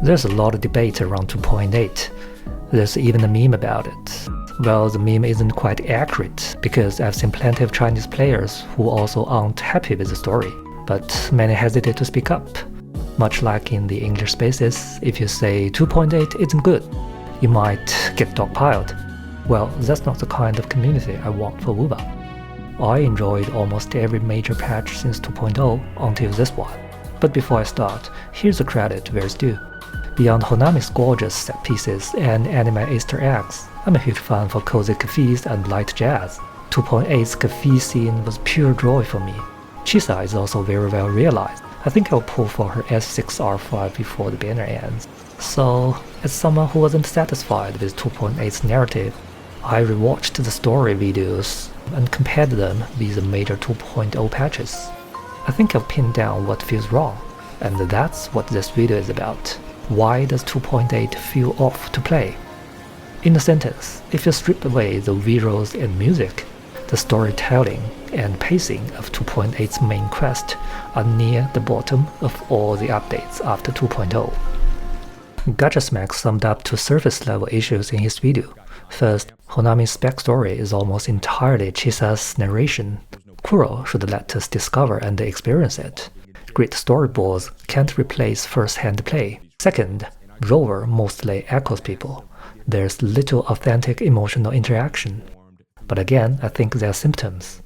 There's a lot of debate around 2.8. There's even a meme about it. Well, the meme isn't quite accurate because I've seen plenty of Chinese players who also aren't happy with the story, but many hesitate to speak up. Much like in the English spaces, if you say 2.8 isn't good, you might get dogpiled. Well, that's not the kind of community I want for Wuwa. I enjoyed almost every major patch since 2.0 until this one. But before I start, here's a credit where it's due. Beyond Honami's gorgeous set pieces and anime Easter eggs, I'm a huge fan for cozy cafes and light jazz. 2.8's cafe scene was pure joy for me. Chisa is also very well realized. I think I'll pull for her S6R5 before the banner ends. So, as someone who wasn't satisfied with 2.8's narrative, I rewatched the story videos and compared them with the major 2.0 patches. I think I've pinned down what feels wrong, and that's what this video is about. Why does 2.8 feel off to play? In a sentence, if you strip away the visuals and music, the storytelling and pacing of 2.8's main quest are near the bottom of all the updates after 2.0. Gachasmack summed up two surface-level issues in his video. First, Honami's backstory is almost entirely Chisa's narration. Kuro should let us discover and experience it. Great storyboards can't replace first-hand play. Second, Rover mostly echoes people. There's little authentic emotional interaction. But again, I think they're symptoms.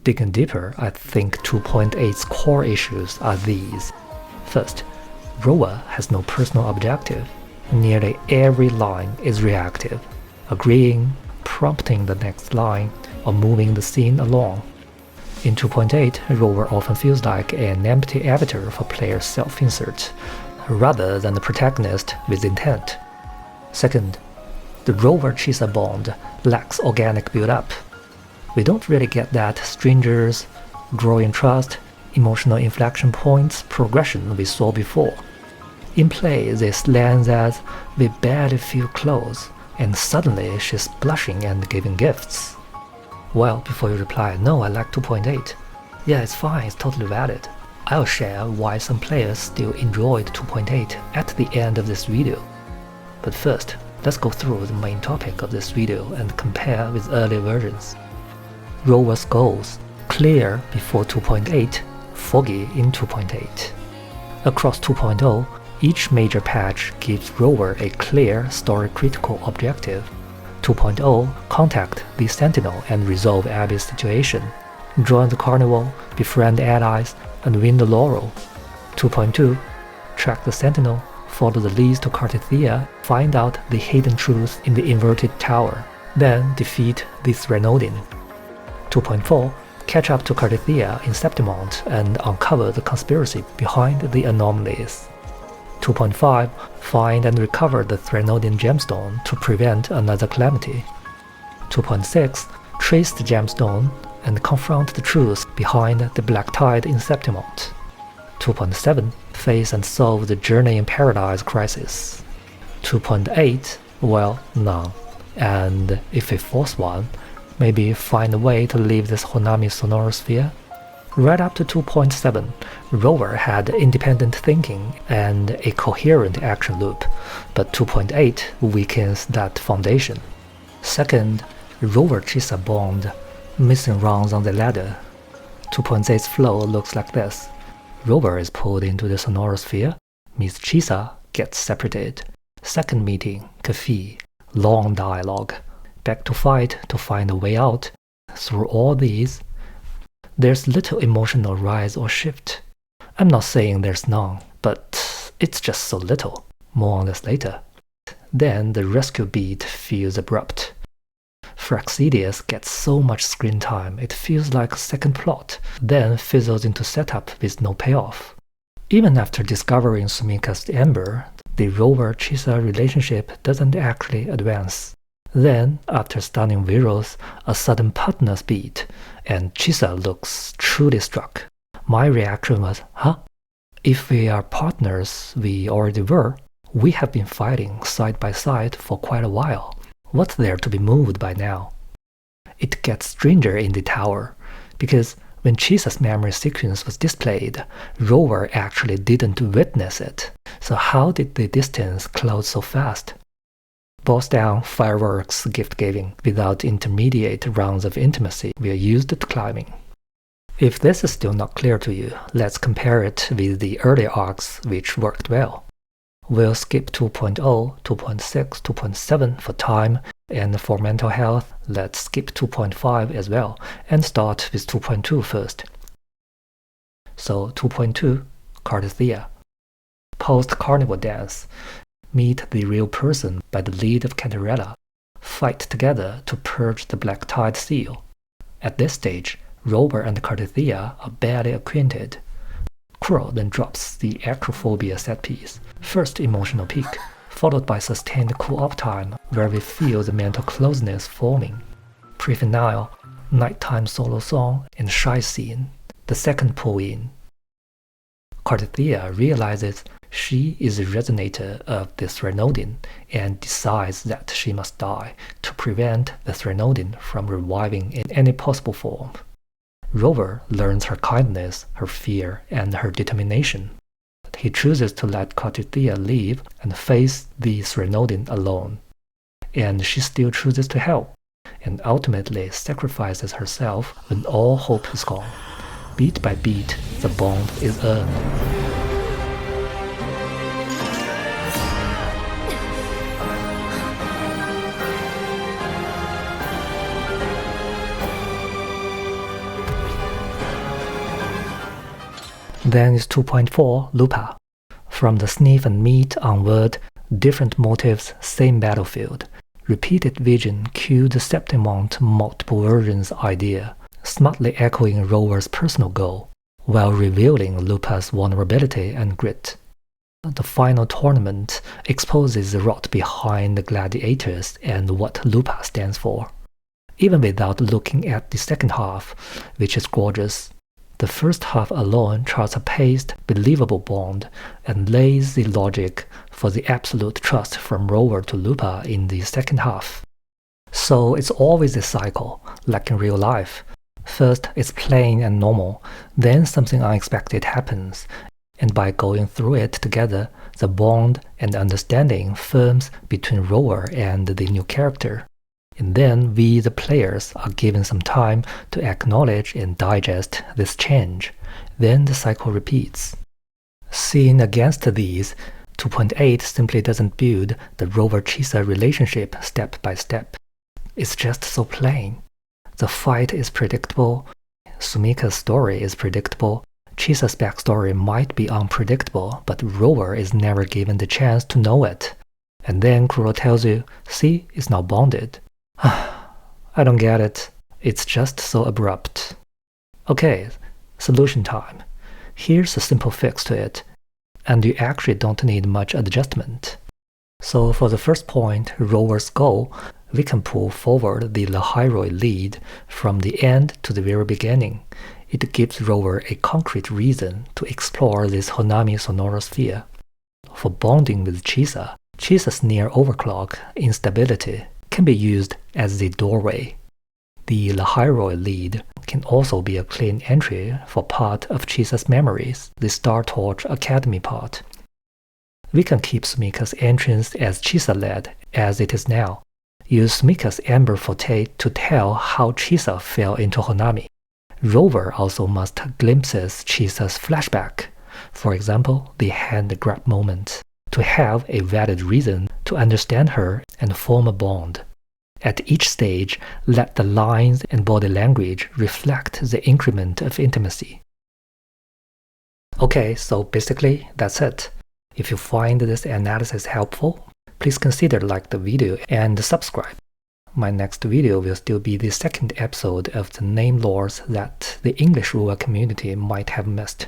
Digging deeper, I think 2.8's core issues are these. First, Rover has no personal objective. Nearly every line is reactive, agreeing, prompting the next line, or moving the scene along. In 2.8, Rover often feels like an empty avatar for players' self-insert, rather than the protagonist with intent. Second, the Rover-Chisa bond lacks organic build-up. We don't really get that strangers, growing trust, emotional inflection points progression we saw before. In play, this lands as we barely feel close, and suddenly she's blushing and giving gifts. Well, before you reply, no, I like 2.8. Yeah, it's fine, it's totally valid. I'll share why some players still enjoyed 2.8 at the end of this video. But first, let's go through the main topic of this video and compare with earlier versions. Rover's goals: clear before 2.8, foggy in 2.8. Across 2.0, each major patch gives Rover a clear story-critical objective. 2.0, contact the Sentinel and resolve Abby's situation. Join the Carnival, befriend allies, and win the laurel. 2.2, track the Sentinel, follow the leads to Cartithia, find out the hidden truth in the inverted tower, then defeat the Threnodin. 2.4, catch up to Cartithia in Septimont and uncover the conspiracy behind the anomalies. 2.5, find and recover the Threnodin gemstone to prevent another calamity. 2.6, trace the gemstone and confront the truth behind the black tide in Septimont. 2.7, face and solve the Journey in Paradise crisis. 2.8, well, none. And if we force one, maybe find a way to leave this Honami sonorosphere. Right up to 2.7, Rover had independent thinking and a coherent action loop, but 2.8 weakens that foundation. Second, Rover-Chisa bond, missing rungs on the ladder. 2.8's flow looks like this. Rover is pulled into the sonorosphere, Miss Chisa gets separated. Second meeting, cafe, long dialogue, back to fight to find a way out. Through all these, there's little emotional rise or shift. I'm not saying there's none, but it's just so little. More on this later. Then the rescue beat feels abrupt. Fraxidius gets so much screen time it feels like a second plot, then fizzles into setup with no payoff. Even after discovering Sumika's Ember, the Rover-Chisa relationship doesn't actually advance. Then, after stunning visuals, a sudden partner's beat, and Chisa looks truly struck. My reaction was, huh? If we are partners we already were, we have been fighting side by side for quite a while. What's there to be moved by now? It gets stranger in the tower, because when Chisa's memory sequence was displayed, Rover actually didn't witness it, So how did the distance close so fast? Boils down fireworks gift-giving without intermediate rounds of intimacy we are used to climbing. If this is still not clear to you, let's compare it with the earlier arcs which worked well. We'll skip 2.0, 2.6, 2.7 for time, and for mental health, let's skip 2.5 as well, and start with 2.2 first. So 2.2, Cartithea. Post-carnival dance. Meet the real person by the lead of Cantarella. Fight together to purge the black tide seal. At this stage, Rover and Cartithea are barely acquainted. Kuro then drops the acrophobia set piece, first emotional peak, followed by sustained cool-off time where we feel the mental closeness forming. Pre-finale, nighttime solo song and shy scene, the second pull-in. Cartithea realizes she is a resonator of the Threnodin and decides that she must die to prevent the Threnodin from reviving in any possible form. Rover learns her kindness, her fear, and her determination. He chooses to let Cartithea leave and face the Threnodin alone. And she still chooses to help, and ultimately sacrifices herself when all hope is gone. Beat by beat, the bond is earned. Then is 2.4, Lupa. From the sniff and meet onward, different motives, same battlefield. Repeated vision cued the Septimont multiple versions idea, smartly echoing Rover's personal goal, while revealing Lupa's vulnerability and grit. The final tournament exposes the rot behind the gladiators and what Lupa stands for. Even without looking at the second half, which is gorgeous, the first half alone charts a paced, believable bond and lays the logic for the absolute trust from Rover to Lupa in the second half. So it's always a cycle, like in real life. First it's plain and normal, then something unexpected happens, and by going through it together, the bond and understanding firms between Rover and the new character. And then we, the players, are given some time to acknowledge and digest this change. Then the cycle repeats. Seen against these, 2.8 simply doesn't build the Rover-Chisa relationship step by step. It's just so plain. The fight is predictable, Sumika's story is predictable, Chisa's backstory might be unpredictable, but Rover is never given the chance to know it. And then Kuro tells you, see, it's now bonded. I don't get it. It's just so abrupt. Okay, solution time. Here's a simple fix to it, and you actually don't need much adjustment. So for the first point, Rover's goal, we can pull forward the Lahairoi lead from the end to the very beginning. It gives Rover a concrete reason to explore this Honami sonorosphere. For bonding with Chisa, Chisa's near overclock instability can be used as the doorway. The Lahairoi lead can also be a clean entry for part of Chisa's memories, the Star Torch Academy part. We can keep Sumika's entrance as Chisa-led as it is now. Use Sumika's Amber Forte to tell how Chisa fell into Honami. Rover also must glimpses Chisa's flashback, for example, the hand grab moment, to have a valid reason to understand her and form a bond. At each stage, let the lines and body language reflect the increment of intimacy. Okay, so basically that's it. If you find this analysis helpful, please consider like the video and subscribe. My next video will still be the second episode of the name lores that the English Wuwa community might have missed.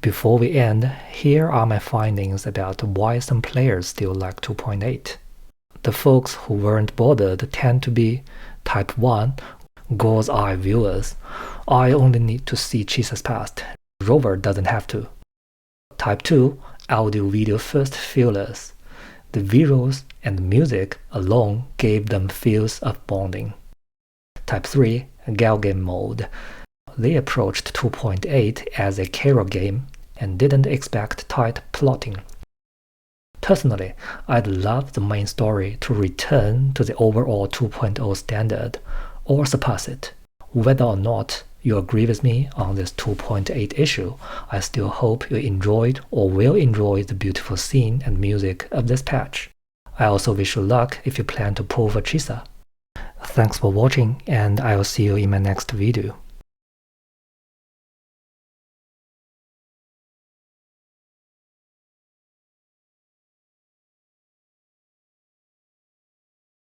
Before we end, here are my findings about why some players still like 2.8. The folks who weren't bothered tend to be Type 1, God's Eye viewers. I only need to see Chisa's past. Rover doesn't have to. Type 2, audio video first feelers. The visuals and music alone gave them feels of bonding. Type 3, gal game mode. They approached 2.8 as a Kuro game and didn't expect tight plotting. Personally, I'd love the main story to return to the overall 2.0 standard or surpass it. Whether or not you agree with me on this 2.8 issue, I still hope you enjoyed or will enjoy the beautiful scene and music of this patch. I also wish you luck if you plan to pull for Chisa. Thanks for watching, and I will see you in my next video.